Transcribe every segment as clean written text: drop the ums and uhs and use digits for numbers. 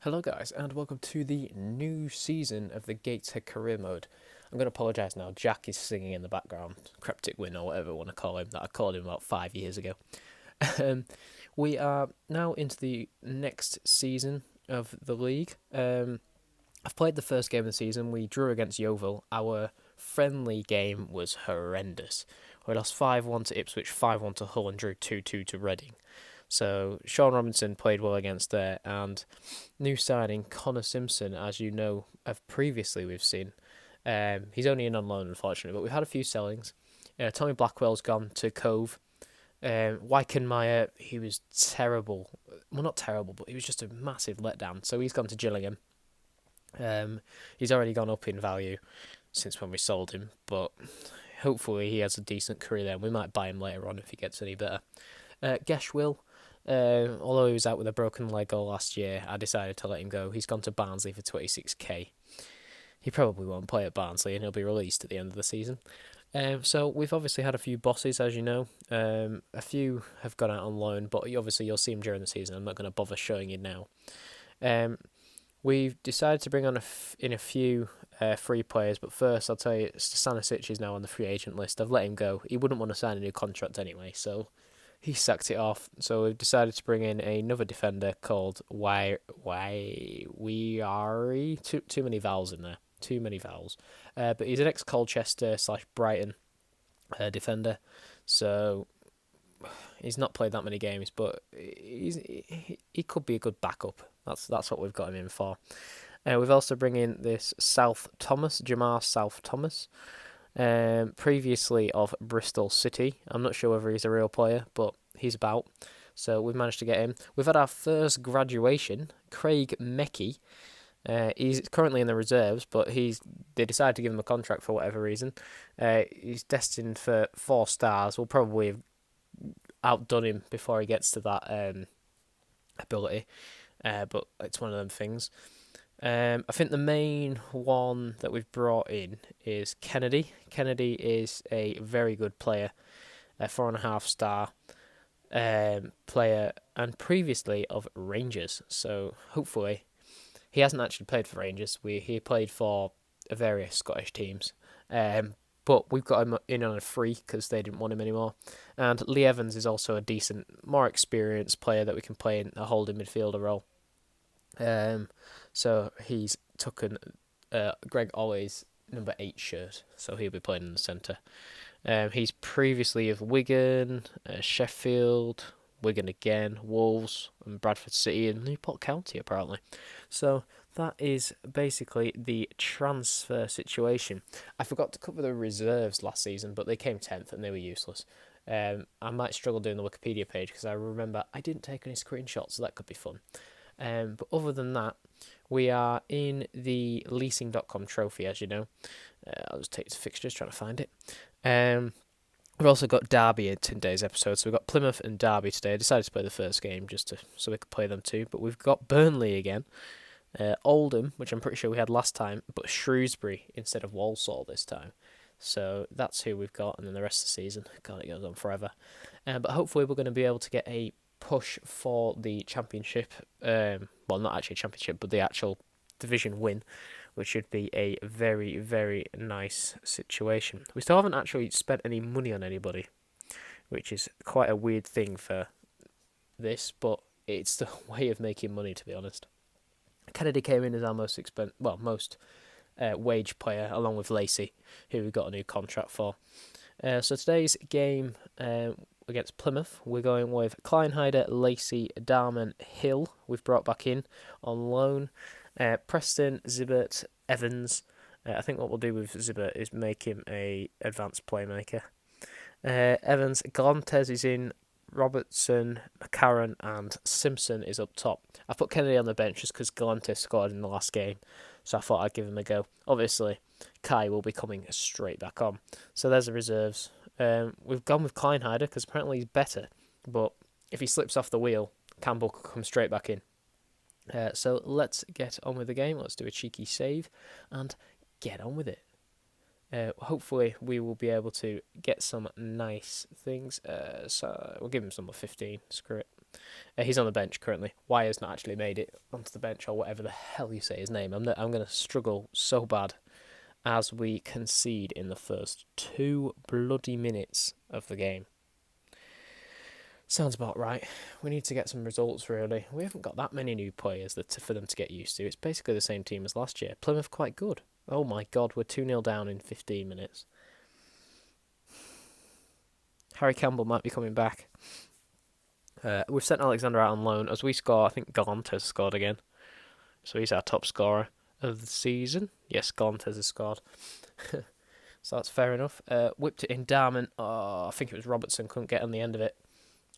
Hello guys, and welcome to the new season of the Gateshead career mode. I'm going to apologise now, Jack is singing in the background, Cryptic Win or whatever you want to call him, that I called him about 5 years ago. Um, we are now into the next season of the league. I've played the first game of the season, we drew against Yeovil. Our friendly game was horrendous. We lost 5-1 to Ipswich, 5-1 to Hull and drew 2-2 to Reading. So Sean Robinson played well against there, and new signing Connor Simpson, as you know, of previously we've seen. He's only in on loan, unfortunately, but we've had a few sellings. Tommy Blackwell's gone to Cove. Wykenmeyer, he was terrible. Well, not terrible, but he was just a massive letdown. So he's gone to Gillingham. He's already gone up in value since when we sold him, but hopefully he has a decent career there. We might buy him later on if he gets any better. Will. Although he was out with a broken leg all last year, I decided to let him go. He's gone to Barnsley for 26k. He probably won't play at Barnsley and he'll be released at the end of the season. So we've obviously had a few bosses, as you know. A few have gone out on loan, but obviously you'll see them during the season. I'm not going to bother showing you now. We've decided to bring on in a few free players, but first I'll tell you, Stanisic is now on the free agent list. I've let him go. He wouldn't want to sign a new contract anyway, so he sacked it off. So we've decided to bring in another defender called Weari. Too many vowels in there. Too many vowels. But he's an ex-Colchester / Brighton defender. So he's not played that many games, but he could be a good backup. That's what we've got him in for. We've also bring in this Jamar South Thomas. Previously of Bristol City. I'm not sure whether he's a real player, but he's about. So we've managed to get him. We've had our first graduation, Craig Mecky. He's currently in the reserves, but they decided to give him a contract for whatever reason. He's destined for 4 stars. We'll probably have outdone him before he gets to that ability. But it's one of them things. I think the main one that we've brought in is Kennedy. Kennedy is a very good player, a 4.5-star player, and previously of Rangers. So hopefully, he hasn't actually played for Rangers. He played for various Scottish teams, but we've got him in on a free because they didn't want him anymore. And Lee Evans is also a decent, more experienced player that we can play in a holding midfielder role. So he's taken Greg Ollie's number 8 shirt, so he'll be playing in the centre. He's previously of Wigan, Sheffield, Wigan again, Wolves, and Bradford City, and Newport County apparently. So that is basically the transfer situation. I forgot to cover the reserves last season, but they came 10th and they were useless. I might struggle doing the Wikipedia page because I remember I didn't take any screenshots, so that could be fun. But other than that, we are in the leasing.com trophy, as you know. I'll just take its fixtures, trying to find it. We've also got Derby in today's episode, so we've got Plymouth and Derby today. I decided to play the first game so we could play them too. But we've got Burnley again, Oldham, which I'm pretty sure we had last time, but Shrewsbury instead of Walsall this time. So that's who we've got, and then the rest of the season, God, it goes on forever. But hopefully we're going to be able to get a push for the championship. Well, not actually championship, but the actual division win, which should be a very, very nice situation. We still haven't actually spent any money on anybody, which is quite a weird thing for this, but it's the way of making money, to be honest. Kennedy came in as our most wage player, along with Lacey, who we got a new contract for. So today's game against Plymouth, we're going with Kleinheider, Lacey, Darman, Hill. We've brought back in on loan. Preston, Zibbert, Evans. I think what we'll do with Zibbert is make him a advanced playmaker. Evans, Galantes is in, Robertson, McCarran, and Simpson is up top. I put Kennedy on the bench just because Galantes scored in the last game, so I thought I'd give him a go. Obviously, Kai will be coming straight back on. So there's the reserves. We've gone with Kleinheider because apparently he's better, but if he slips off the wheel, Campbell could come straight back in. So let's get on with the game. Let's do a cheeky save and get on with it. Hopefully we will be able to get some nice things. So we'll give him some of 15. Screw it. He's on the bench currently. Wire's not actually made it onto the bench, or whatever the hell you say his name. I'm going to struggle so bad as we concede in the first 2 bloody minutes of the game. Sounds about right. We need to get some results, really. We haven't got that many new players for them to get used to. It's basically the same team as last year. Plymouth quite good. Oh my god, we're 2-0 down in 15 minutes. Harry Campbell might be coming back. We've sent Alexander out on loan. As we score, I think Galantes scored again. So he's our top scorer of the season. Yes, Galantes has scored. So that's fair enough. Whipped it in Darman. Oh, I think it was Robertson. Couldn't get on the end of it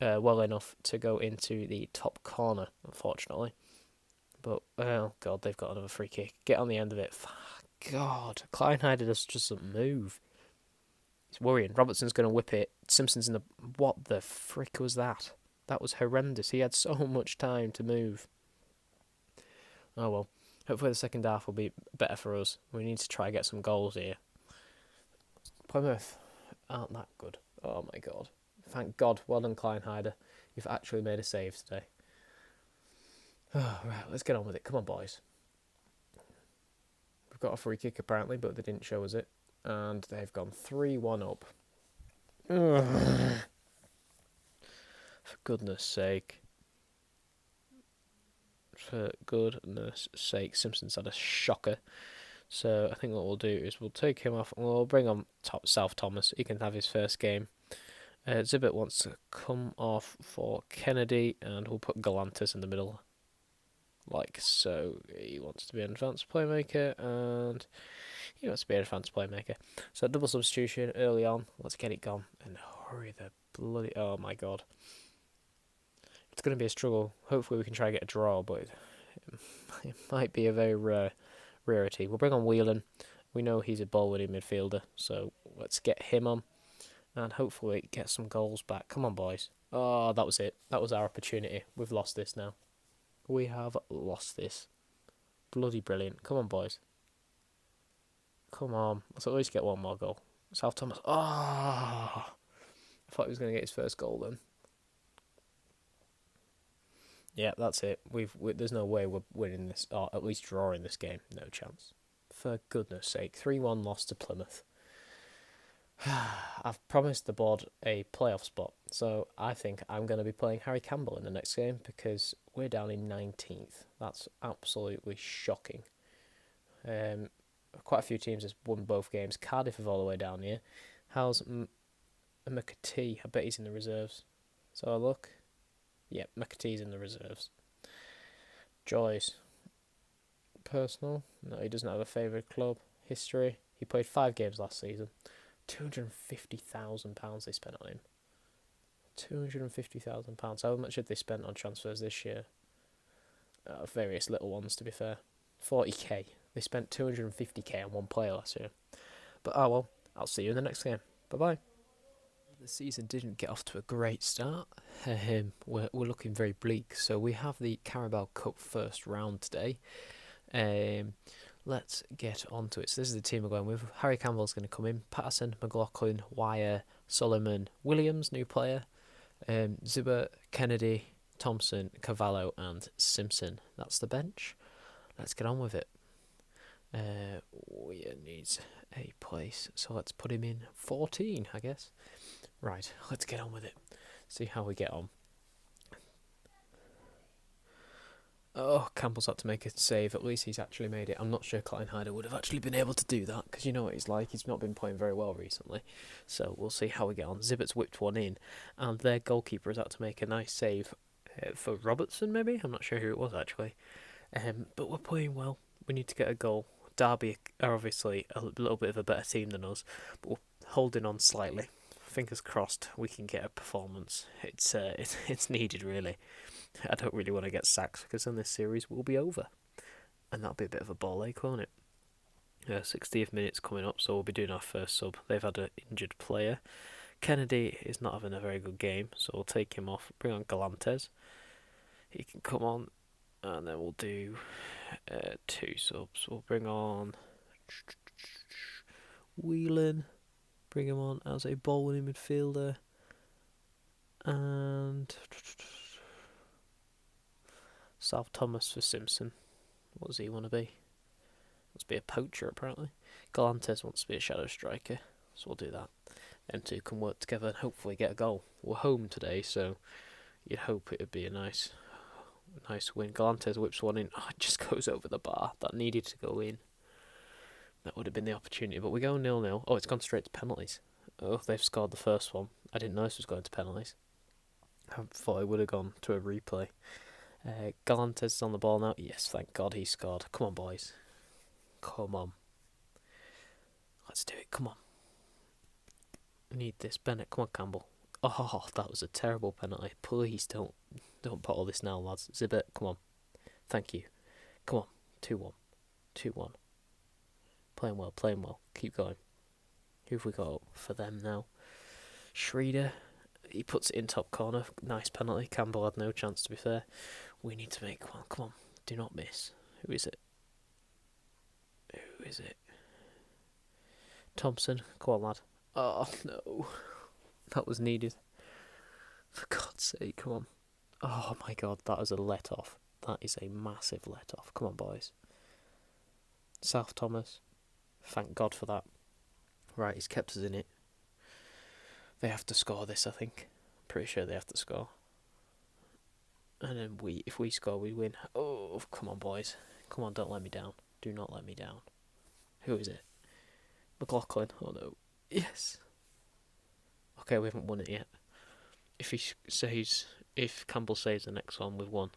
well enough to go into the top corner, unfortunately. But, oh god, they've got another free kick. Get on the end of it. God, Kleinheider just doesn't move. It's worrying. Robertson's going to whip it. Simpson's in the... What the frick was that? That was horrendous. He had so much time to move. Oh well. Hopefully the second half will be better for us. We need to try and get some goals here. Plymouth aren't that good. Oh my god. Thank God. Well done, Kleinheider. You've actually made a save today. Oh, right, let's get on with it. Come on, boys. We've got a free kick apparently, but they didn't show us it. And they've gone 3-1 up. Ugh. For goodness sake. For goodness sake. Simpson's had a shocker. So I think what we'll do is we'll take him off and we'll bring on South Thomas. He can have his first game. Zibbet wants to come off for Kennedy, and we'll put Galantis in the middle. Like so. He wants to be an advanced playmaker, and he wants to be an advanced playmaker. So double substitution early on. Let's get it gone. And hurry the bloody... Oh my god. It's going to be a struggle. Hopefully we can try and get a draw, but it might be a very rarity. We'll bring on Whelan. We know he's a ball-winning midfielder, so let's get him on. And hopefully get some goals back. Come on, boys. Oh, that was it. That was our opportunity. We've lost this now. We have lost this. Bloody brilliant. Come on, boys. Come on. Let's at least get one more goal. South Thomas. Oh! I thought he was going to get his first goal then. Yeah, that's it. There's no way we're winning this, or at least drawing this game. No chance. For goodness sake. 3-1 loss to Plymouth. I've promised the board a playoff spot, so I think I'm going to be playing Harry Campbell in the next game because we're down in 19th. That's absolutely shocking. Quite a few teams have won both games. Cardiff are all the way down here. How's McAtee? I bet he's in the reserves. So I look. Yep, McAtee's in the reserves. Joyce. Personal? No, he doesn't have a favourite club. History. He played 5 games last season. £250,000 they spent on him. £250,000. How much have they spent on transfers this year? Various little ones, to be fair. 40k. They spent 250k on one player last year. But oh well, I'll see you in the next game. Bye bye. The season didn't get off to a great start. We're looking very bleak. So we have the Carabao Cup first round today. Let's get on to it. So this is the team we're going with. Harry Campbell's going to come in. Patterson, McLaughlin, Wire, Solomon, Williams, new player. Zuber, Kennedy, Thompson, Cavallo and Simpson. That's the bench. Let's get on with it. We needs a place. So let's put him in 14, I guess. Right, let's get on with it. See how we get on. Oh, Campbell's had to make a save. At least he's actually made it. I'm not sure Kleinheider would have actually been able to do that, because you know what he's like. He's not been playing very well recently. So we'll see how we get on. Zibbert's whipped one in, and their goalkeeper has had to make a nice save for Robertson, maybe? I'm not sure who it was, actually. But we're playing well. We need to get a goal. Derby are obviously a little bit of a better team than us, but we're holding on slightly. Fingers crossed we can get a performance. It's needed, really. I don't really want to get sacked because then this series will be over. And that'll be a bit of a ball ache, won't it? 60th minute's coming up, so we'll be doing our first sub. They've had an injured player. Kennedy is not having a very good game, so we'll take him off. Bring on Galantes. He can come on, and then we'll do 2 subs. We'll bring on Whelan. Bring him on as a ball-winning midfielder. And South Thomas for Simpson. What does he want to be? Wants to be a poacher, apparently. Galantes wants to be a shadow striker, so we'll do that. Them two can work together and hopefully get a goal. We're home today, so you'd hope it would be a nice win. Galantes whips one in. Oh, it just goes over the bar. That needed to go in. That would have been the opportunity, but we go 0-0. Oh, it's gone straight to penalties. Oh, they've scored the first one. I didn't know this was going to penalties. I thought it would have gone to a replay. Galantes is on the ball now. Yes, thank God he scored. Come on, boys. Come on. Let's do it. Come on. We need this. Bennett, come on, Campbell. Oh, that was a terrible penalty. Please don't put all this now, lads. Zibbet, come on. Thank you. Come on. 2-1. 2-1. Playing well. Keep going. Who have we got for them now? Schrader. He puts it in top corner. Nice penalty. Campbell had no chance, to be fair. We need to make one. Come on. Do not miss. Who is it? Thompson. Come on, lad. Oh, no. That was needed. For God's sake, come on. Oh, my God. That is a let-off. That is a massive let-off. Come on, boys. South Thomas. Thank God for that. Right, he's kept us in it. They have to score this, I think. Pretty sure they have to score. And then if we score, we win. Oh, come on, boys. Come on, don't let me down. Do not let me down. Who is it? McLaughlin. Oh, no. Yes. Okay, we haven't won it yet. If Campbell saves the next one, we've won.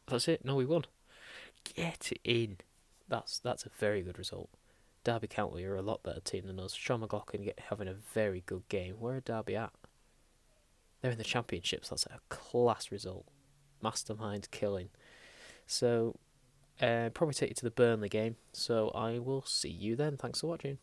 That's it. No, we won. Get it in. That's a very good result. Derby County are a lot better team than us. Sean McLaughlin having a very good game. Where are Derby at? They're in the Championships. That's a class result. Mastermind killing. So, probably take you to the Burnley game. So I will see you then. Thanks for watching.